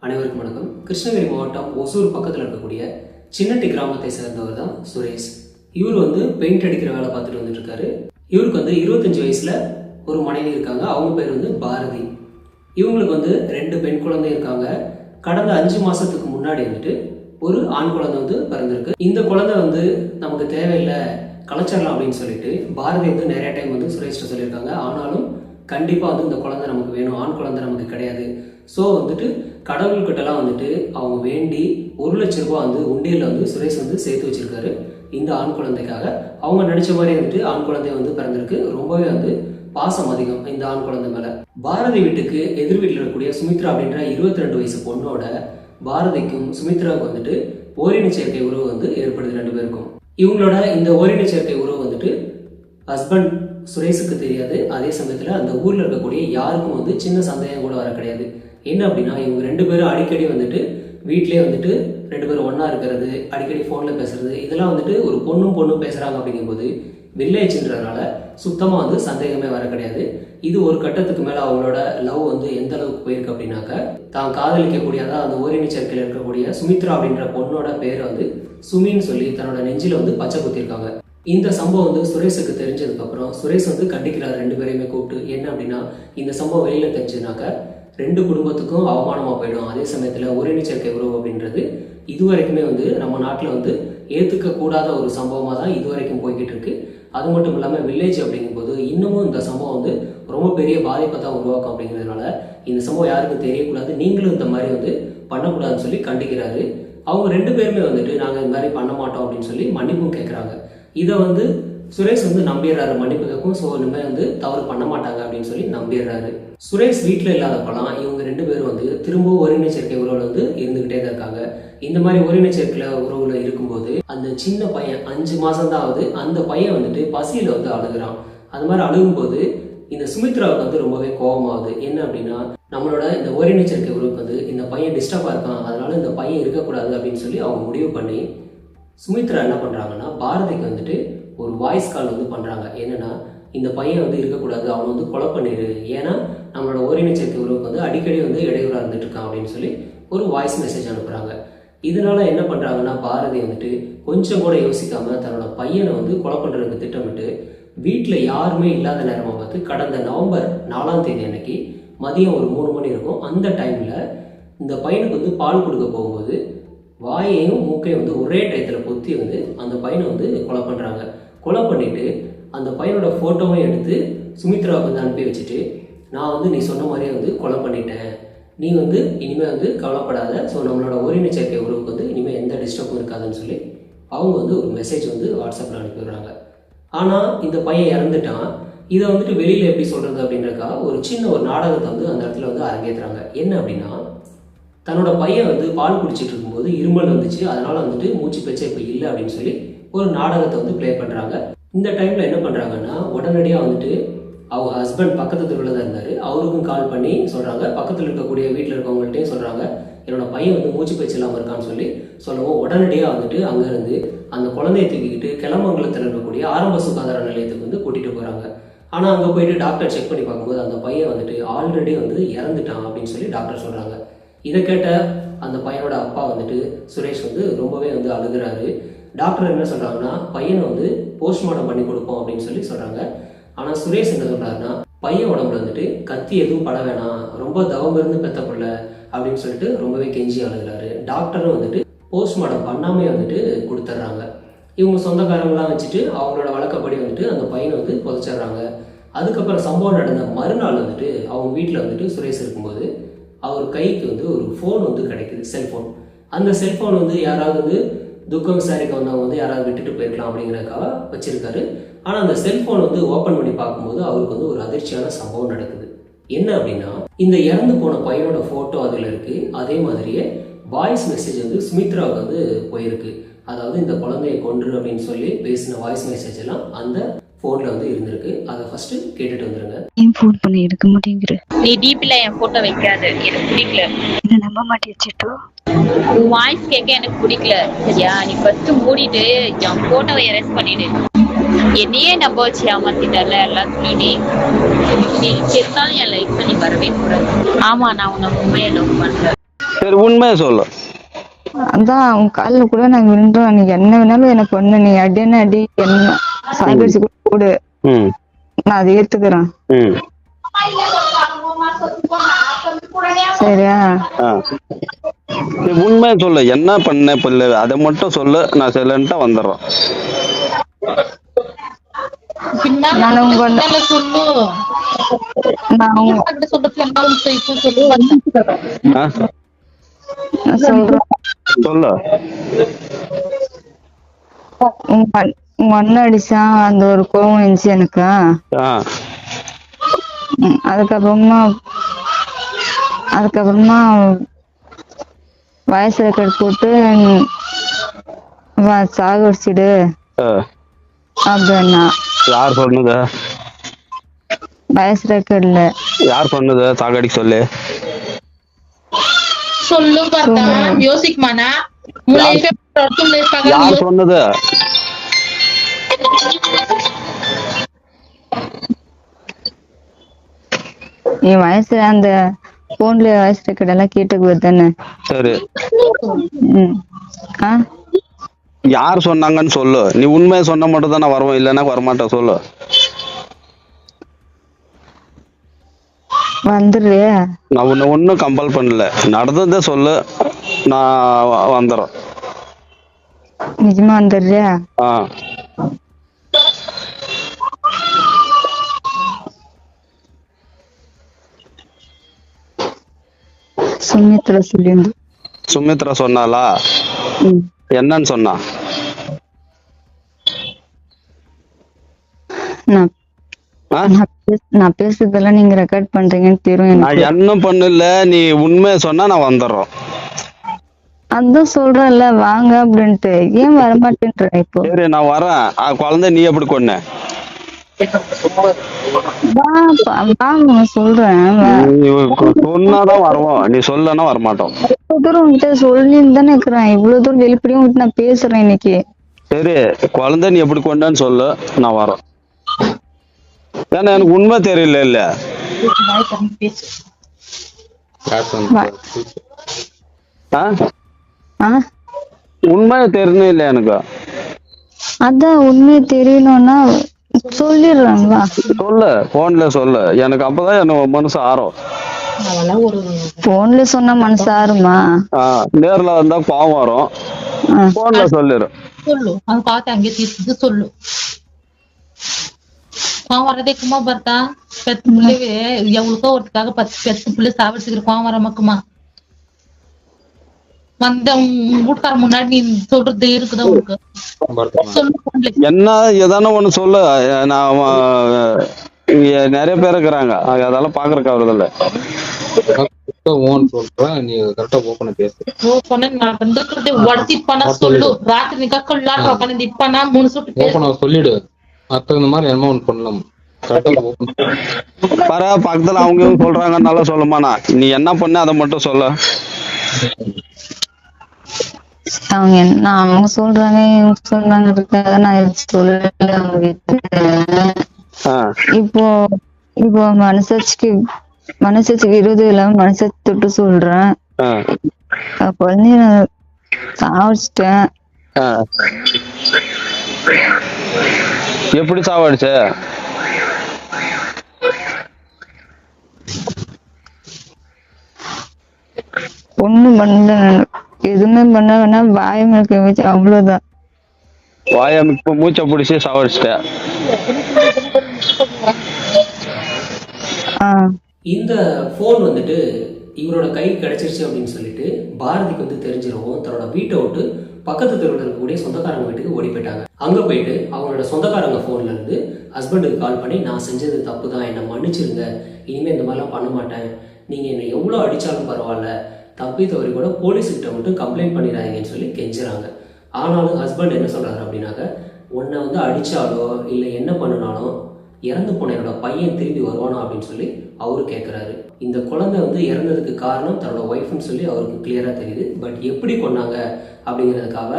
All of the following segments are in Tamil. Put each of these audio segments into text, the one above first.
அனைவருக்கும் வணக்கம். கிருஷ்ணகிரி மாவட்டம் ஒசூர் பக்கத்தில் இருக்கக்கூடிய சின்னட்டி கிராமத்தை சேர்ந்தவர் தான் சுரேஷ். இவர் பெயிண்ட் அடிக்கிற வேலை பார்த்துட்டு வந்துட்டு இருக்காரு. இவருக்கு 25 வயசுல ஒரு மனைவி இருக்காங்க. அவங்க பேர் பாரதி. இவங்களுக்கு 2 பெண் குழந்தை இருக்காங்க. கடந்த 5 மாசத்துக்கு முன்னாடி ஒரு ஆண் குழந்தை பிறந்திருக்கு. இந்த குழந்தை நமக்கு தேவையில்லை, கலைச்சிடலாம் அப்படின்னு சொல்லிட்டு பாரதி நிறைய டைம் சுரேஷ்ட சொல்லியிருக்காங்க. ஆனாலும் கண்டிப்பா இந்த குழந்தை நமக்கு வேணும், ஆண் குழந்தை நமக்கு கிடையாது. ஸோ கடவுள்கிட்டலாம் அவங்க வேண்டி 1 லட்ச ரூபாய் உண்டியல்ல சுரேஷ் சேர்த்து வச்சிருக்காரு இந்த ஆண் குழந்தைக்காக. அவங்க நினைச்ச மாதிரி ஆண் குழந்தை பிறந்திருக்கு. ரொம்பவே பாசம் அதிகம் இந்த ஆண் குழந்தை மேல. பாரதி வீட்டுக்கு எதிர் வீட்டில் இருக்கக்கூடிய சுமித்ரா அப்படின்ற 22 வயசு பொண்ணோட பாரதிக்கும் சுமித்ராவுக்கு ஓரின சேர்க்கை உறவு ஏற்படுது 2 பேருக்கும். இவங்களோட இந்த ஓரின சேர்க்கை உறவு ஹஸ்பண்ட் சுரேஷுக்கு தெரியாது. அதே சமயத்துல அந்த ஊர்ல இருக்கக்கூடிய யாருக்கும் சின்ன சந்தேகம் கூட வர கிடையாது. என்ன அப்படின்னா, இவங்க 2 பேரும் அடிக்கடி வீட்லயே 2 பேரும் ஒன்னா இருக்கிறது, அடிக்கடி போன்ல பேசுறது, இதெல்லாம் ஒரு பொண்ணும் பேசுறாங்க. அப்படிங்கும்போது வில்லேஜ்ன்றதுனால சுத்தமா சந்தேகமே வர கிடையாது. இது ஒரு கட்டத்துக்கு மேல அவங்களோட லவ் எந்த அளவுக்கு போயிருக்கு அப்படின்னாக்க, தான் காதலிக்கக்கூடிய அந்த ஓரின சேர்க்கையில் இருக்கக்கூடிய சுமித்ரா அப்படின்ற பொண்ணோட பேரை சுமின்னு சொல்லி தன்னோட நெஞ்சில பச்சை குத்திருக்காங்க. இந்த சம்பவம் சுரேஷுக்கு தெரிஞ்சதுக்கு அப்புறம் சுரேஷ் கண்டிக்கிறார் 2 பேரையுமே கூப்பிட்டு. என்ன அப்படின்னா, இந்த சம்பவம் வெளியில தெரிஞ்சதுனாக்க 2 குடும்பத்துக்கும் அவமானமா போயிடும். அதே சமயத்துல ஓரின சேர்க்கை உறவு அப்படின்றது இதுவரைக்குமே நம்ம நாட்டுல ஏத்துக்க கூடாத ஒரு சம்பவமா தான் இதுவரைக்கும் போய்கிட்டு இருக்கு. அது மட்டும் இல்லாம வில்லேஜ் அப்படிங்கும்போது இன்னமும் இந்த சம்பவம் ரொம்ப பெரிய பாதிப்பை தான் உருவாக்கும். அப்படிங்கிறதுனால இந்த சம்பவம் யாருக்கும் தெரியக்கூடாது, நீங்களும் இந்த மாதிரி பண்ணக்கூடாதுன்னு சொல்லி கண்டிக்கிறாரு. அவங்க 2 பேருமே நாங்க இந்த மாதிரி பண்ண மாட்டோம் அப்படின்னு சொல்லி மன்னிப்பும் கேட்கறாங்க. இதை சுரேஷ் நம்பிடுறாரு மன்னிப்பு கேட்கும். ஸோ இனிமே தவறு பண்ண மாட்டாங்க அப்படின்னு சொல்லி நம்பிடுறாரு. சுரேஷ் வீட்டில் இல்லாதப்பெல்லாம் இவங்க 2 பேரும் திரும்பவும் ஓரின சேர்க்கை உறவுல இருந்துகிட்டே தான் இருக்காங்க. இந்த மாதிரி ஓரின சேர்க்கையில உறவுல இருக்கும்போது அந்த சின்ன பையன் 5 மாசம் தான் ஆகுது. அந்த பையன் பசியில அழுகுறான். அது மாதிரி அழுகும்போது இந்த சுமித்ராவுக்கு ரொம்பவே கோபமாகுது. என்ன அப்படின்னா, நம்மளோட இந்த ஓரின சேர்க்கை உறவுக்கு இந்த பையன் டிஸ்டர்பா இருக்கான், அதனால இந்த பையன் இருக்கக்கூடாது அப்படின்னு சொல்லி அவங்க முடிவு பண்ணி சுமித்ரா என்ன பண்றாங்கன்னா, பாரதிக்கு ஒரு வாய்ஸ் கால் பண்றாங்க. என்னன்னா, இந்த பையன் இருக்கக்கூடாது, அவன் கொலை பண்ணிடு, ஏன்னா நம்மளோட ஓரின சேர்க்கை உறவுக்கு அடிக்கடி இடையூறா இருந்துட்டு இருக்கான் அப்படின்னு சொல்லி ஒரு வாய்ஸ் மெசேஜ் அனுப்புறாங்க. இதனால என்ன பண்றாங்கன்னா, பாரதி கொஞ்சம் கூட யோசிக்காம தன்னோட பையனை கொலை பண்றதுக்கு திட்டமிட்டு வீட்டுல யாருமே இல்லாத நேரமா பார்த்து கடந்த நவம்பர் 4ஆம் தேதி அன்னைக்கு மதியம் ஒரு 3 மணி இருக்கும். அந்த டைம்ல இந்த பையனுக்கு பால் கொடுக்க போகும்போது வாயையும் மூக்கையும் ஒரே டயத்துல பொத்தி அந்த பையனை கொலை பண்றாங்க. கொலை பண்ணிட்டு அந்த பையனோட போட்டோவையும் எடுத்து சுமித்ராவுக்கு அனுப்பி வச்சுட்டு, நான் நீ சொன்ன மாதிரியே கொலை பண்ணிட்டேன், நீ இனிமே கவலைப்படாத, ஸோ நம்மளோட ஓரின சேர்க்கை உறவுக்கு இனிமே எந்த டிஸ்டர்பும் இருக்காதுன்னு சொல்லி அவங்க ஒரு மெசேஜ் வாட்ஸ்அப்ல அனுப்பிடுறாங்க. ஆனா இந்த பையன் இறந்துட்டான். இதை வெளியில எப்படி சொல்றது அப்படின்றக்கா ஒரு சின்ன ஒரு நாடகத்தை அந்த இடத்துல அரங்கேற்றுறாங்க. என்ன அப்படின்னா, தன்னோட பையன் பால் குடிச்சிட்டு இருக்கும்போது இருமல் வந்துச்சு, அதனால மூச்சு பேச்சே இப்போ இல்லை அப்படின்னு சொல்லி ஒரு நாடகத்தை ப்ளே பண்றாங்க. இந்த டைம்ல என்ன பண்றாங்கன்னா, உடனடியா அவங்க ஹஸ்பண்ட் பக்கத்து தெருவில் தான் இருந்தாரு, அவருக்கும் கால் பண்ணி சொல்றாங்க. பக்கத்தில் இருக்கக்கூடிய வீட்டில் இருக்கவங்கள்ட்டையும் சொல்றாங்க, என்னோட பையன் மூச்சு பேச்சு இல்லாமல் இருக்கான்னு சொல்லி சொல்லவும், உடனடியா அங்க இருந்து அந்த குழந்தையை தூக்கிக்கிட்டு கிளமங்கலத்தில் இருக்கக்கூடிய ஆரம்ப சுகாதார நிலையத்துக்கு கூட்டிட்டு போறாங்க. ஆனா அங்க போயிட்டு டாக்டர் செக் பண்ணி பார்க்கும்போது அந்த பையன் ஆல்ரெடி இறந்துட்டான் அப்படின்னு சொல்லி டாக்டர் சொல்றாங்க. இதை கேட்ட அந்த பையனோட அப்பா சுரேஷ் ரொம்பவே அழுகுறாரு. டாக்டர் என்ன சொல்றாங்கன்னா, பையனை போஸ்ட்மார்ட்டம் பண்ணி கொடுப்போம் அப்படின்னு சொல்லி சொல்றாங்க. ஆனா சுரேஷ் என்ன சொல்றாருன்னா, பையன் உடம்புல கத்தி எதுவும் பட வேணாம், ரொம்ப தவம் இருந்து பெத்த பிள்ளை அப்படின்னு சொல்லிட்டு ரொம்பவே கெஞ்சி அழுகுறாரு. டாக்டரும் போஸ்ட்மார்ட்டம் பண்ணாமே கொடுத்துட்றாங்க. இவங்க சொந்தக்காரங்களாம் வச்சுட்டு அவங்களோட வழக்கப்படி அந்த பையனை புதைச்சிடுறாங்க. அதுக்கப்புறம் சம்பவம் நடந்த மறுநாள் அவங்க வீட்டில் சுரேஷ் இருக்கும்போது அவர் கைக்கு ஒரு ஃபோன் கிடைக்குது, செல்ஃபோன். அந்த செல்ஃபோன் யாராவது துக்கம் விசாரிக்க வந்தவங்க யாராவது விட்டுட்டு போயிருக்கலாம் அப்படிங்கிறதுக்காக வச்சிருக்காரு. ஆனால் அந்த செல்ஃபோன் ஓப்பன் பண்ணி பார்க்கும்போது அவருக்கு ஒரு அதிர்ச்சியான சம்பவம் நடக்குது. என்ன அப்படின்னா, இந்த இறந்து போன பையனோட ஃபோட்டோ அதில் இருக்கு. அதே மாதிரியே வாய்ஸ் மெசேஜ் சுமித்ராவுக்கு போயிருக்கு. அதாவது இந்த குழந்தைய கொன்று அப்படின்னு சொல்லி பேசின வாய்ஸ் மெசேஜ் எல்லாம் அந்த போன்ல இருந்திருக்கு. அதை ஃபர்ஸ்ட் கேட்டுட்டு வந்துருங்க. ஏன் ஃபோன் பண்ணி எடுக்க மாட்டேங்கிற? நீ டிபில என் போட்டோ வைக்காத, எனக்கு பிடிக்கல. என்ன நம்ப மாட்டேச்சிட்டோ? உன் வாய்ஸ் கேட்க எனக்கு பிடிக்கல, சரியா? நீ ஃபர்ஸ்ட் மூடிட்டு என் போட்டோவை எரேஸ் பண்ணிடு. என்னையே நம்ப வச்சு ஏமாத்திட்டல எல்லாத்துலயும். நீ இருந்தாலும் என் லைஃப்ல நீ வரவே கூடாது. ஆமா, நான் உன்னை உண்மையை லவ் பண்றேன். சரி உண்மையை சொல்லு. அதான் உன் காலில் கூட நான் விழுந்துடும். நீ என்ன வேணாலும் எனக்கு பண்ணு. நீ அடின்னு அடி, என்ன சாகடிச்சு கூட கொடு. ம் நான் அதை ஏத்துக்கிறேன். ம் சரியா? ஆ நீ உண்மையை சொல்லு, என்ன பண்ண பிள்ளை அதை மட்டும் சொல்லு. நான் சைலண்டா வந்துடுறேன். நான் உங்க நான் ஆ? நான் சொல்றேன். சொல்லு. உங்க அண்ணன் அடிச்சான், அந்த ஒரு கோவம் இருந்துச்சு எனக்கு. ஆ அதுக்கப்புறமா வாய்ஸ் ரெக்கார்ட் போட்டு சாகடிச்சிடு ஆ. அப்படின்னா. யார் சொன்னது? வாய்ஸ் ரெக்கார்ட்ல யார் சொன்னது சாகடி சொல்லு? சொல்லு பார்த்தா யோசிக்குமாண்ணா. யார் சொன்னது? என் வயசு அந்த போன்ல வாய்ஸ் ரெக்கார்ட் எல்லாம் கேட்டுக்குவது தானே. சரி, ஆ யார் சொன்னாங்கன்னு சொல்லு. நீ உண்மையை சொன்ன மட்டும் தான் நான் வருவேன், இல்லைன்னா வரமாட்டேன். சொல்லு. வந்துடுறே. நான் உன்னை ஒன்றும் கம்பல் பண்ணல, நடந்ததே சொல்லு, நான் வந்துடுறேன். நிஜமா வந்துடுறியா? ஆ சுமித்ரா சொல்லிருந்து. சுமித்ரா சொன்னாலா? என்னன்னு சொன்னா? நான் ஆ? நான் பேசுறதெல்லாம் நீங்க ரெக்கார்ட் பண்றீங்கன்னு தெரியும் நான் எனக்கு. என்ன பண்ணல, நீ உண்மையை சொன்னா நான் வந்துடுறோம். அதான் சொல்றேன்ல வாங்க அப்படின்ட்டு. ஏன் வரமாட்டேன்ற இப்போ? சரி நான் வரேன். குழந்தை நீ எப்படி கொன்ன? வாங்க சொல்றேன். நீ சொன்னாதான் வருவோம், நீ சொல்லனா வரமாட்டோம். இவ்வளவு தூரம் உங்ககிட்ட சொல்லின்னு தானே இருக்கிறேன். இவ்வளவு தூரம் வெளிப்படையும் உங்ககிட்ட நான் பேசுறேன் இன்னைக்கு. சரி குழந்தை நீ எப்படி கொண்டான்னு சொல்லு, நான் வரேன். ஏன்னா எனக்கு உண்மை தெரியல. இல்ல ஆ? உண்மையை தெரியணும் இல்ல எனக்கு. அதான் உண்மையை தெரியணும்னா சொல்லிடுறேன். வா சொல்லு, போன்ல சொல்லு. எனக்கு அப்பதான் எனக்கு மனசு ஆறும். போன்ல சொன்னா மனசு ஆறுமா? நேர்ல வந்தா பாவம் வரும். போன்ல சொல்லிடு. சொல்லு அது பார்த்து அங்கே தீர்த்து சொல்லு. கோவம் வரதேக்குமா பார்த்தா பெத்து பிள்ளைவே எவ்வளவுக்கோ ஒருத்துக்காக 10 பெத்து பிள்ளை சாவடிச்சுக்கிற கோவம் வர மக்குமா வந்த வீட்டுக்கார முன்னாடி நீ சொல்றது இருக்குதா உனக்கு? சொல்லு. என்ன ஏதான ஒண்ணு சொல்லு. நான் இங்க நிறைய பேர் இருக்கிறாங்க, அதெல்லாம் பாக்குறக்கு அவரதில்ல. சொல்லு ராத்திரி நிக்கா பண்ணா 3 சுட்டு சொல்லிடு. அத்த இந்த மாதிரி என்ன ஒன்று பண்ணலாம். பாரு பக்கத்துல அவங்க சொல்றாங்கன்னால சொல்லுமாண்ணா. நீ என்ன பண்ண அதை மட்டும் சொல்ல. அவங்க என்ன அவங்க சொல்றாங்க இவங்க சொல்றாங்க நான் சொல்லல அவங்க கிட்ட. இப்போ இப்போ மனசாட்சிக்கு விரோதம் இல்லாம மனசாட்சி தொட்டு சொல்றேன். குழந்தைய நான் சாவடிச்சிட்டேன். எப்படி சாவடிச்ச? ஒண்ணும் பண்ணல, எதுவுமே பண்ண வேணா வாய மிளக்க வச்சு அவ்வளவுதான். வாய மூச்சை பிடிச்சி சாவடிச்சிட்ட. இந்த போன் வந்துட்டு இவரோட கை கிடைச்சிருச்சு அப்படின்னு சொல்லிட்டு பாரதிக்கு வந்து தெரிஞ்சிடவும் தன்னோட வீட்டை விட்டு பக்கத்து தெருவில் இருக்கக்கூடிய சொந்தக்காரங்க வீட்டுக்கு ஓடி போயிட்டாங்க. அங்கே போயிட்டு அவங்களோட சொந்தக்காரங்க ஃபோன்ல இருந்து ஹஸ்பண்டுக்கு கால் பண்ணி, நான் செஞ்சது தப்பு தான், என்னை மன்னிச்சிருங்க, இனிமேல் இந்த மாதிரிலாம் பண்ண மாட்டேன், நீங்கள் என்னை எவ்வளோ அடித்தாலும் பரவாயில்ல, தப்பி தவறி கூட போலீஸ்கிட்ட மட்டும் கம்ப்ளைண்ட் பண்ணிடாதீங்கன்னு சொல்லி கெஞ்சுறாங்க. ஆனாலும் ஹஸ்பண்ட் என்ன சொல்கிறாரு அப்படின்னாக்க, உன்னை வந்து அடித்தாலோ இல்லை என்ன பண்ணினாலும் இறந்து போன என்னோட பையன் திரும்பி வருவானா அப்படின்னு சொல்லி அவரு கேட்குறாரு. இந்த குழந்தை வந்து இறந்ததுக்கு காரணம் தன்னோட ஒய்ஃப்னு சொல்லி அவருக்கு கிளியராக தெரியுது. பட் எப்படி கொண்டாங்க அப்படிங்கிறதுக்காக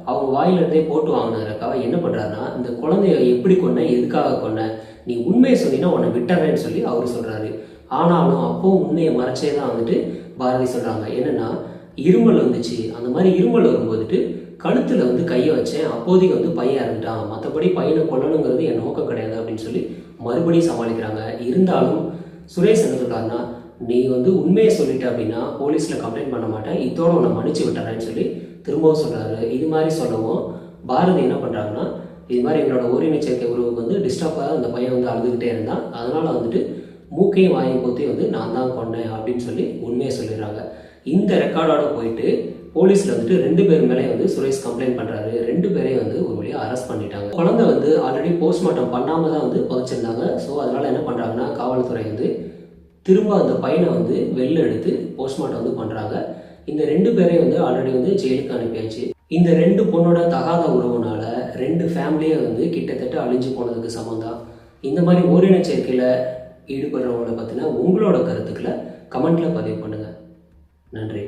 அவங்க வாயிலிருந்தே போட்டு வாங்கினதுக்காக என்ன பண்ணுறாருன்னா, இந்த குழந்தைய எப்படி கொன்ன, எதுக்காக கொன்ன, நீ உண்மையை சொன்னீங்கன்னா உன்னை விட்டுறேன்னு சொல்லி அவர் சொல்கிறாரு. ஆனாலும் அப்போது உண்மையை மறைச்சே தான் வந்துட்டு பாரதி சொல்கிறாங்க. என்னென்னா, இருமல் வந்துச்சு. அந்த மாதிரி இருமல் வரும்போதுட்டு கழுத்தில் வந்து கையை வச்சேன். அப்போதைக்கு வந்து பையன் இறந்துட்டான், மற்றபடி பையனை கொல்லணுங்கிறது என் நோக்கம் கிடையாது அப்படின்னு சொல்லி மறுபடியும் சமாளிக்கிறாங்க. இருந்தாலும் சுரேஷ் என்ன சொல்கிறாருன்னா, நீ வந்து உண்மையை சொல்லிட்ட அப்படின்னா போலீஸில் கம்ப்ளைண்ட் பண்ண மாட்டேன், இதோட உன்னை மன்னிச்சு விட்டுறேன்னு சொல்லி திரும்பவும் சொல்கிறாரு. இது மாதிரி சொல்லவும் பாரதி என்ன பண்ணுறாங்கன்னா, இது மாதிரி எங்களோட ஓரின சேர்க்கை உறவுக்கு வந்து டிஸ்டர்பாக அந்த பையன் வந்து அழுதுகிட்டே இருந்தான், அதனால் வந்துட்டு மூக்கையும் வாயும் போத்தி வந்து நான் தான் கொண்டேன் அப்படின்னு சொல்லி உண்மையை சொல்லிடுறாங்க. இந்த ரெக்கார்டோட போயிட்டு போலீஸில் வந்துட்டு 2 பேர் மேலே வந்து சுரேஷ் கம்ப்ளைண்ட் பண்ணுறாரு. 2 பேரையும் வந்து ஒரு வழியாக அரெஸ்ட் பண்ணிட்டாங்க. குழந்தை வந்து ஆல்ரெடி போஸ்ட்மார்ட்டம் பண்ணாமல் தான் வந்து புதைச்சிருந்தாங்க. ஸோ அதனால் என்ன பண்ணுறாங்கன்னா, காவல்துறை வந்து திரும்ப அந்த பையனை வந்து வெளில எடுத்து போஸ்ட்மார்ட்டம் வந்து பண்ணுறாங்க. இந்த 2 பேரையும் வந்து ஆல்ரெடி வந்து ஜெயிலுக்கு அனுப்பியாச்சு. இந்த 2 பொண்ணோட தகாத உறவுனால 2 ஃபேமிலியே வந்து கிட்டத்தட்ட அழிஞ்சு போனதுக்கு சமம் தான். இந்த மாதிரி ஓரின சேர்க்கையில் ஈடுபடுறவங்களை பற்றின உங்களோட கருத்துக்களை கமெண்ட்டில் பதிவு பண்ணுங்கள். நன்றி.